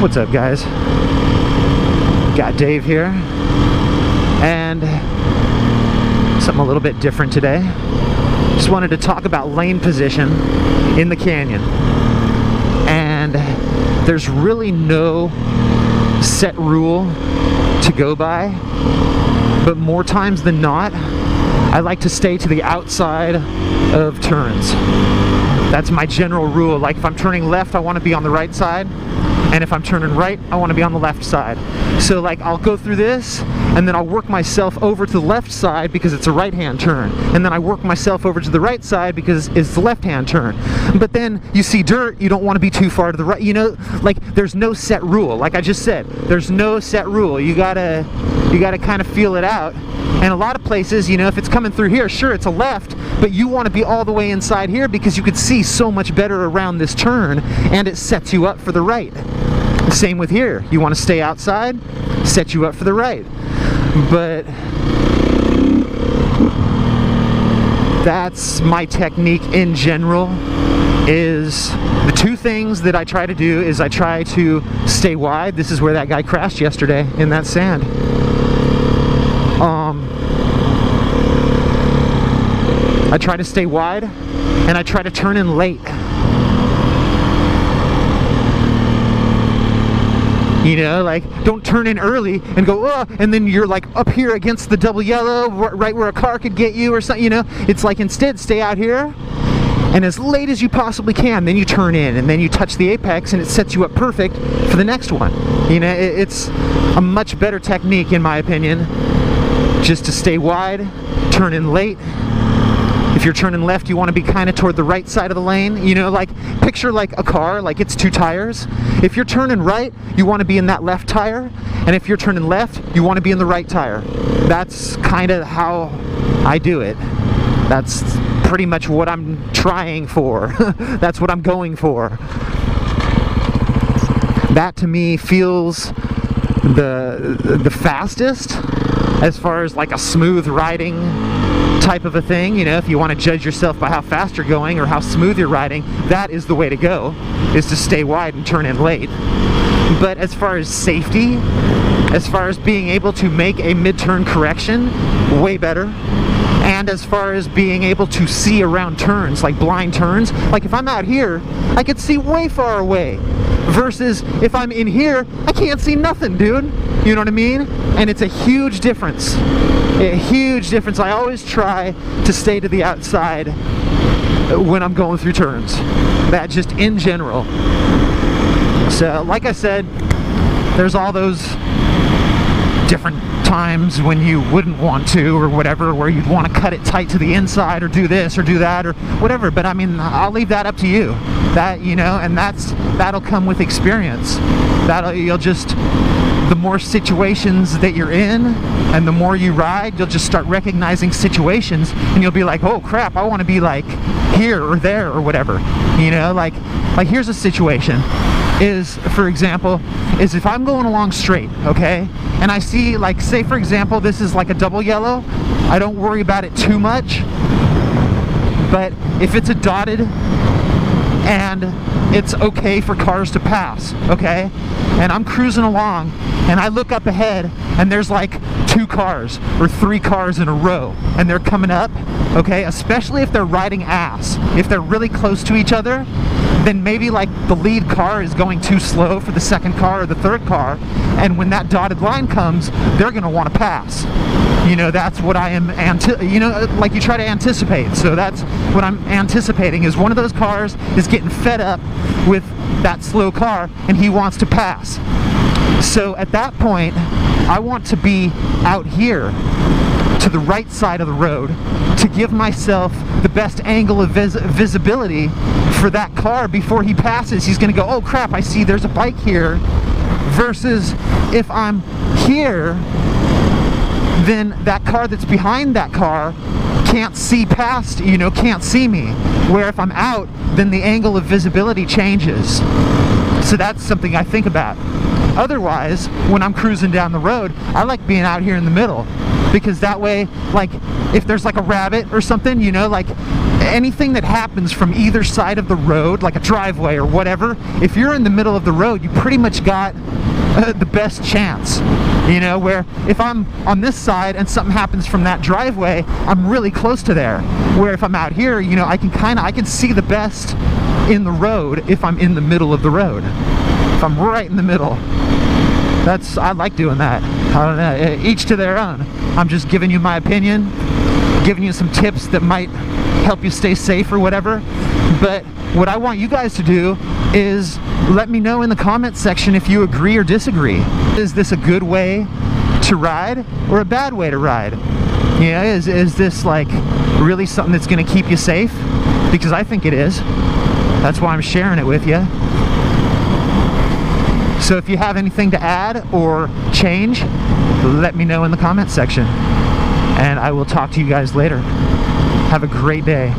What's up, guys? GotDave here, and something a little bit different today. Just wanted to talk about lane position in the canyon. And there's really no set rule to go by, but more times than not, I like to stay to the outside of turns. That's my general rule. Like if I'm turning left, I want to be on the right side. And if I'm turning right, I want to be on the left side. So like I'll go through this, and then I'll work myself over to the left side because it's a right-hand turn. And then I work myself over to the right side because it's the left-hand turn. But then you see dirt, you don't want to be too far to the right. You know, like there's no set rule. Like I just said, there's no set rule. You gotta kind of feel it out. And a lot of places, you know, if it's coming through here, sure, it's a left, but you want to be all the way inside here because you could see so much better around this turn, and it sets you up for the right. Same with here. You want to stay outside, set you up for the right. But that's my technique in general. Is the two things that I try to do is I try to stay wide. This is where that guy crashed yesterday, in that sand. I try to stay wide, and I try to turn in late. You know, like, don't turn in early and go, oh, and then you're like up here against the double yellow, right where a car could get you or something, you know. It's like, instead, stay out here, and as late as you possibly can, then you turn in, and then you touch the apex, and it sets you up perfect for the next one. You know, it's a much better technique, in my opinion, just to stay wide, turn in late. If you're turning left, you want to be kind of toward the right side of the lane. You know, like, picture like a car, like it's two tires. If you're turning right, you want to be in that left tire. And if you're turning left, you want to be in the right tire. That's kind of how I do it. That's pretty much what I'm trying for. That's what I'm going for. That, to me, feels the fastest as far as like a smooth riding type of a thing. You know, if you want to judge yourself by how fast you're going or how smooth you're riding, that is the way to go, is to stay wide and turn in late. But as far as safety, as far as being able to make a mid-turn correction, way better. And as far as being able to see around turns, like blind turns, like if I'm out here, I could see way far away. Versus if I'm in here, I can't see nothing, dude. You know what I mean? And it's a huge difference. A huge difference. I always try to stay to the outside when I'm going through turns. That just in general. So, like I said, there's all those different times when you wouldn't want to or whatever, where you'd want to cut it tight to the inside or do this or do that or whatever. But I mean, I'll leave that up to you. That, you know, and that'll come with experience. You'll just, the more situations that you're in and the more you ride, you'll just start recognizing situations, and you'll be like, oh crap, I want to be like here or there or whatever. You know, like here's a situation. Is, for example, is if I'm going along straight, okay, and I see, like, say for example, this is like a double yellow, I don't worry about it too much. But if it's a dotted and it's okay for cars to pass, okay, and I'm cruising along and I look up ahead and there's like 2 cars or 3 cars in a row and they're coming up, okay, especially if they're riding ass, if they're really close to each other, then maybe like the lead car is going too slow for the second car or the third car, and when that dotted line comes, they're going to want to pass. You know, that's what I am, you know, like you try to anticipate. So that's what I'm anticipating, is one of those cars is getting fed up with that slow car and he wants to pass. So at that point, I want to be out here to the right side of the road to give myself the best angle of visibility for that car before he passes. He's going to go, oh crap, I see there's a bike here. Versus if I'm here, then that car that's behind that car can't see past, you know, can't see me. Where if I'm out, then the angle of visibility changes. So that's something I think about. Otherwise, when I'm cruising down the road, I like being out here in the middle, because that way, like, if there's like a rabbit or something, you know, like, anything that happens from either side of the road, like a driveway or whatever, if you're in the middle of the road, you pretty much got the best chance. You know, where if I'm on this side and something happens from that driveway, I'm really close to there. Where if I'm out here, you know, I can see the best in the road if I'm in the middle of the road. If I'm right in the middle. I like doing that. I don't know, each to their own. I'm just giving you my opinion, giving you some tips that might help you stay safe or whatever. But what I want you guys to do is let me know in the comment section if you agree or disagree. Is this a good way to ride or a bad way to ride? You know, is this like really something that's going to keep you safe? Because I think it is. That's why I'm sharing it with you. So if you have anything to add or change, let me know in the comment section. And I will talk to you guys later. Have a great day.